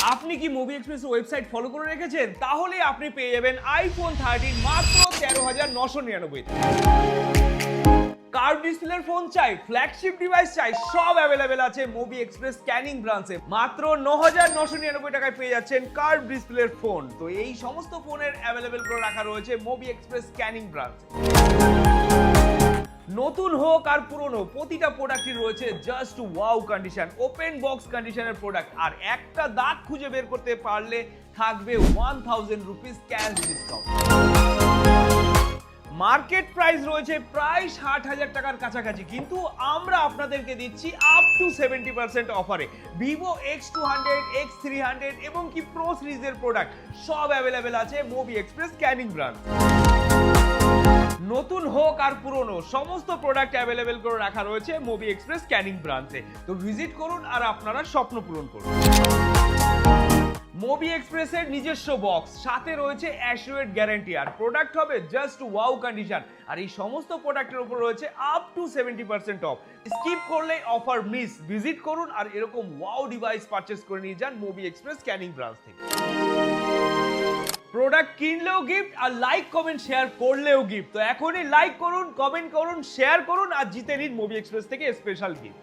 আপনি কি movie express website follow করে রেখেছেন? তাহলে আপনি পেয়ে যাবেন আইফোন 13 মাত্র 13,999 তে। কার্ভ ডিসপ্লের ফোন চাই, ফ্ল্যাগশিপ ডিভাইস চাই, সব অ্যাভেলেবেল আছে মুভি এক্সপ্রেস ক্যানিং ব্রাঞ্চে। মাত্র 9,999 টাকায় পেয়ে যাচ্ছেন কার্ভ ডিসপ্লের ফোন। তো এই সমস্ত ফোনের অ্যাভেলেবেল করে রাখা রয়েছে মুভি এক্সপ্রেস ক্যানিং ব্রাঞ্চে। নতুন হোক আর পুরনো, প্রতিটা প্রোডাক্টই রয়েছে just wow condition, open box কন্ডিশনের প্রোডাক্ট। আর একটা দাগ খুঁজে বের করতে পারলে থাকবে 1000 rupees cash discount. Market price রয়েছে প্রায় 60,000 টাকার কাছাকাছি, কিন্তু আমরা আপনাদেরকে দিচ্ছি আপ টু 70% অফারে ভিভো X200, X300 এবং কি প্রো সিরিজের প্রোডাক্ট সব অ্যাভেলেবেল আছে মুভি এক্সপ্রেস ক্যানিং ব্রাঞ্চ। নতুন হোক আর পুরনো, সমস্ত প্রোডাক্ট অ্যাভেলেবেল করে রাখা রয়েছে মুভি এক্সপ্রেস ক্যানিং ব্রাঞ্চে। তো ভিজিট করুন আর আপনারা স্বপ্ন পূরণ করুন। মুভি এক্সপ্রেসের নিজস্ব বক্স, সাথে রয়েছে অ্যাসুরেড গ্যারান্টি, আর প্রোডাক্ট হবে জাস্ট ওয়াও কন্ডিশন। আর এই সমস্ত প্রোডাক্টের উপর রয়েছে আপ টু 70% অফ। স্কিপ করলে অফার মিস। ভিজিট করুন আর এরকম ওয়াও ডিভাইস পারচেজ করে নিয়ে যান মুভি এক্সপ্রেস ক্যানিং ব্রাঞ্চ থেকে। প্রোডাক্ট কিনলেও গিফট, আর লাইক কমেন্ট শেয়ার করলেও গিফট। তো এখনই লাইক করুন, কমেন্ট করুন, শেয়ার করুন আর জিতে নিন মুভি এক্সপ্রেস থেকে স্পেশাল গিফট।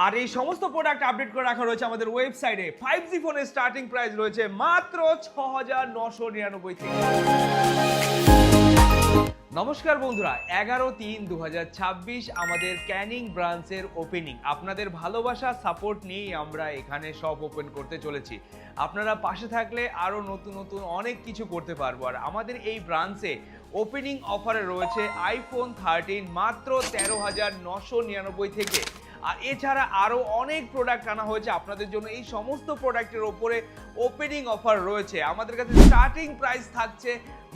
আর এই সমস্ত প্রোডাক্ট আপডেট করে রাখা রয়েছে আমাদের ওয়েবসাইটে। 5G ফোনের স্টার্টিং প্রাইস রয়েছে মাত্র 6,999 থেকে। নমস্কার বন্ধুরা, 11/3/2026 আমাদের ক্যানিং ব্রাঞ্চের ওপেনিং। আপনাদের ভালোবাসা সাপোর্ট নিয়েই আমরা এখানে শপ ওপেন করতে চলেছি। আপনারা পাশে থাকলে আরও নতুন নতুন অনেক কিছু করতে পারবো। আর আমাদের এই ব্রাঞ্চে ওপেনিং অফারে রয়েছে আইফোন 13 মাত্র 13,999 থেকে। আর এছাড়া আরও অনেক প্রোডাক্ট আনা হয়েছে আপনাদের জন্য। এই সমস্ত প্রোডাক্টের ওপরে ওপেনিং অফার রয়েছে। আমাদের কাছে স্টার্টিং প্রাইস থাকছে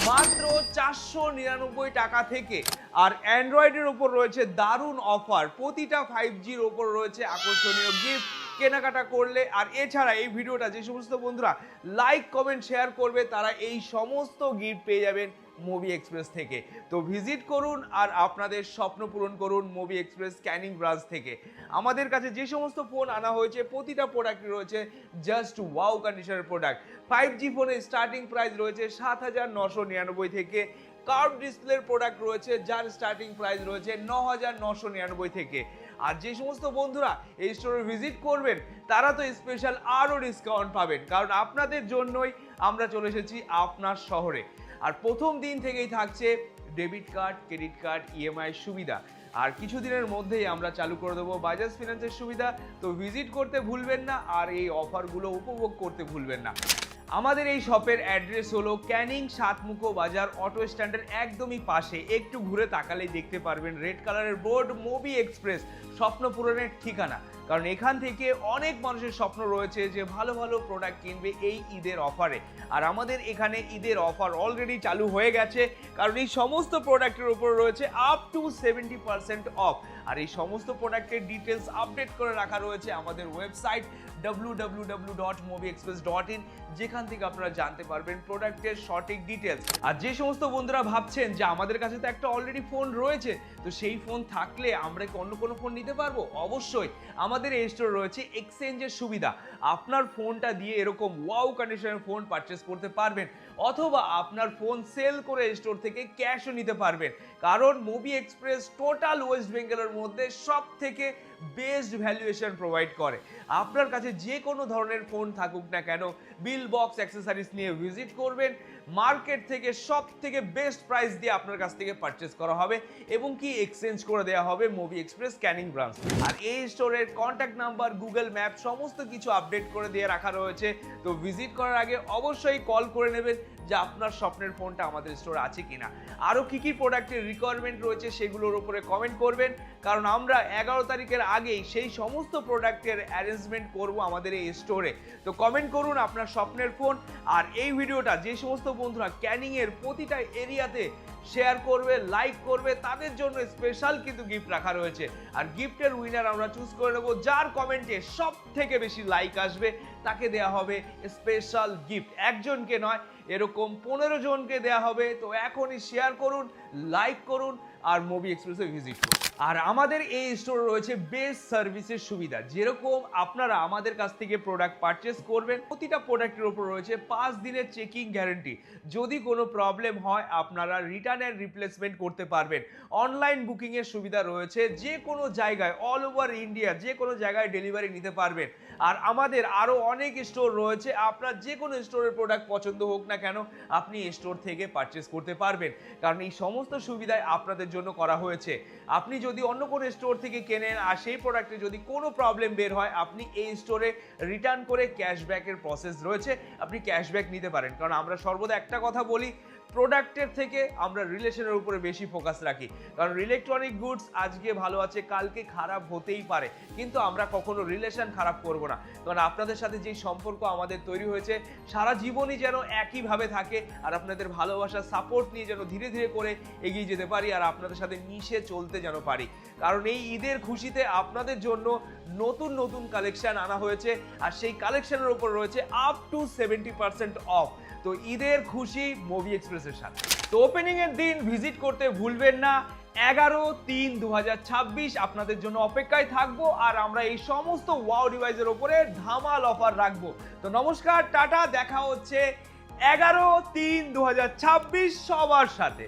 মাত্র 499 টাকা থেকে। আর অ্যান্ড্রয়েডের ওপর রয়েছে দারুণ অফার, প্রতিটা 5Gর ওপর রয়েছে আকর্ষণীয় গিফট কেনাকাটা করলে। আর এছাড়া এই ভিডিওটা যে সমস্ত বন্ধুরা লাইক কমেন্ট শেয়ার করবে তারা এই সমস্ত গিফট পেয়ে যাবেন মুভি এক্সপ্রেস থেকে। তো ভিজিট করুন আর আপনাদের স্বপ্ন পূরণ করুন মুভি এক্সপ্রেস ক্যানিং ব্রাঞ্চ থেকে। আমাদের কাছে যে সমস্ত ফোন আনা হয়েছে প্রতিটা প্রোডাক্টে রয়েছে জাস্ট ওয়াও কন্ডিশনের প্রোডাক্ট। 5G ফোনের স্টার্টিং প্রাইস রয়েছে 7,999 থেকে। কার্ভ ডিসপ্লের প্রোডাক্ট রয়েছে যার স্টার্টিং প্রাইস রয়েছে 9,999 থেকে। আর যে সমস্ত বন্ধুরা এই স্টোরে ভিজিট করবেন তারা তো স্পেশাল আরও ডিসকাউন্ট পাবেন, কারণ আপনাদের জন্যই আমরা চলে এসেছি আপনার শহরে। আর প্রথম দিন থেকেই থাকছে debit card, credit card, EMI সুবিধা। আর কিছুদিনের মধ্যেই আমরা চালু করে দেবো বাজাজ ফিনান্সের সুবিধা। তো ভিজিট করতে ভুলবেন না আর এই অফারগুলো উপভোগ করতে ভুলবেন না। আমাদের এই শপের অ্যাড্রেস হলো ক্যানিং সাতমুখো বাজার অটো স্ট্যান্ডের একদমই পাশে। একটু ঘুরে তাকালেই দেখতে পারবেন রেড কালারের বোর্ড মুভি এক্সপ্রেস, স্বপ্ন পূরণের ঠিকানা। কারণ এখান থেকে অনেক মানুষের স্বপ্ন রয়েছে যে ভালো ভালো প্রোডাক্ট কিনবে এই ঈদের অফারে। আর আমাদের এখানে ঈদের অফার অলরেডি চালু হয়ে গেছে, কারণ এই সমস্ত প্রোডাক্টের উপর রয়েছে আপ টু 70% অফ। আর এই সমস্ত প্রোডাক্টের ডিটেলস আপডেট করে রাখা রয়েছে আমাদের ওয়েবসাইট www.movieexpress.in, যেখান থেকে আপনারা জানতে পারবেন প্রোডাক্টের সঠিক ডিটেলস। আর যে সমস্ত বন্ধুরা ভাবছেন যে আমাদের কাছে তো একটা অলরেডি ফোন রয়েছে, তো সেই ফোন থাকলে আমরা কি অন্য কোনো ফোন নিতে পারবো? অবশ্যই আমাদের এই স্টোরে রয়েছে এক্সচেঞ্জের সুবিধা। আপনার ফোনটা দিয়ে এরকম ওয়াও কন্ডিশনের ফোন পারচেস করতে পারবেন, অথবা আপনার ফোন সেল করে স্টোর থেকে ক্যাশও নিতে পারবেন। কারণ মুভি এক্সপ্রেস টোটাল ওয়েস্ট বেঙ্গলের মধ্যে সব থেকে বেস্ট ভ্যালুয়েশন প্রোভাইড করে। আপনার কাছে যে কোনো ধরনের ফোন থাকুক না কেন, বিল বক্স অ্যাক্সেসরিজ নিয়ে ভিজিট করবেন। মার্কেট থেকে সব থেকে বেস্ট প্রাইস দিয়ে আপনার কাছ থেকে পারচেস করা হবে এবং কি এক্সচেঞ্জ করে দেওয়া হবে মুভি এক্সপ্রেস ক্যানিং ব্রাঞ্চ। আর এই স্টোরের কন্ট্যাক্ট নাম্বার, গুগল ম্যাপ সমস্ত কিছু আপডেট করে দিয়ে রাখা রয়েছে। তো ভিজিট করার আগে অবশ্যই কল করে নেবেন যে আপনার স্বপ্নের ফোনটা আমাদের স্টোরে আছে কিনা। আরও কী কী প্রোডাক্টের রিকোয়ারমেন্ট রয়েছে সেগুলোর উপরে কমেন্ট করবেন, কারণ আমরা 11 তারিখের আগেই সেই সমস্ত প্রোডাক্টের অ্যারেঞ্জমেন্ট করব আমাদের এই স্টোরে। তো কমেন্ট করুন আপনার স্বপ্নের ফোন। আর এই ভিডিওটা যে সমস্ত বন্ধুরা ক্যানিংয়ের প্রতিটা এরিয়াতে শেয়ার করবে, লাইক করবে, তাদের জন্য স্পেশাল কিন্তু গিফট রাখা রয়েছে। আর গিফটের উইনার আমরা চুজ করে নেব যার কমেন্টে সব থেকে বেশি লাইক আসবে, তাকে দেয়া হবে স্পেশাল গিফট। একজনকে নয়, এরকম 15 জনকে দেয়া হবে। তো এখনই শেয়ার করুন, লাইক করুন আর মুভি এক্সপ্রেসে ভিজিট করুন। আর আমাদের এই স্টোর রয়েছে বেস্ট সার্ভিসের সুবিধা, যেরকম আপনারা আমাদের কাছ থেকে প্রোডাক্ট পারচেস করবেন, প্রতিটা প্রোডাক্টের উপর রয়েছে 5 দিনের চেকিং গ্যারান্টি। যদি কোনো প্রবলেম হয় আপনারা রিটার্ন অ্যান্ড রিপ্লেসমেন্ট করতে পারবেন। অনলাইন বুকিং এর সুবিধা রয়েছে, যে কোনো জায়গায় অল ওভার ইন্ডিয়া যে কোনো জায়গায় ডেলিভারি নিতে পারবেন। আর আমাদের আরো অনেক স্টোর রয়েছে, আপনার যে কোনো স্টোরের প্রোডাক্ট পছন্দ হোক না কেন আপনি স্টোর থেকে পারচেস করতে পারবেন, কারণ এই সমস্ত সুবিধায় আপনাদের জন্য করা হয়েছে। আপনি যদি অন্য কোনো স্টোর থেকে কেনেন আর সেই প্রোডাক্টে যদি কোনো প্রবলেম বের হয়, আপনি এই স্টোরে রিটার্ন করে ক্যাশব্যাকের প্রসেস রয়েছে, আপনি ক্যাশব্যাক নিতে পারেন। কারণ আমরা সর্বদা একটা কথা বলি, প্রোডাক্টের থেকে আমরা রিলেশনের উপরে বেশি ফোকাস রাখি, কারণ ইলেকট্রনিক গুডস আজকে ভালো আছে কালকে খারাপ হতেই পারে, কিন্তু আমরা কখনো রিলেশন খারাপ করব না। কারণ আপনাদের সাথে যে সম্পর্ক আমাদের তৈরি হয়েছে সারা জীবনই যেন একইভাবে থাকে, আর আপনাদের ভালোবাসা সাপোর্ট নিয়ে যেন ধীরে ধীরে করে এগিয়ে যেতে পারি, আর আপনাদের সাথে মিশে চলতে যেন পারি। কারণ এই ঈদের খুশিতে আপনাদের জন্য নতুন নতুন কালেকশন আনা হয়েছে, আর সেই কালেকশনের উপর রয়েছে আপ টু 70% অফ। তো ঈদের খুশি মুভি এক্সপ্রেসের সাথে। তো ওপেনিং এর দিন ভিজিট করতে ভুলবেন না। 11-3-2026 আপনাদের জন্য অপেক্ষায় থাকবো, আর আমরা এই সমস্ত ওয়াও ডিভাইসের উপরে ধামাল অফার রাখবো। তো নমস্কার, টাটা, দেখা হচ্ছে 11-3-2026 সবার সাথে।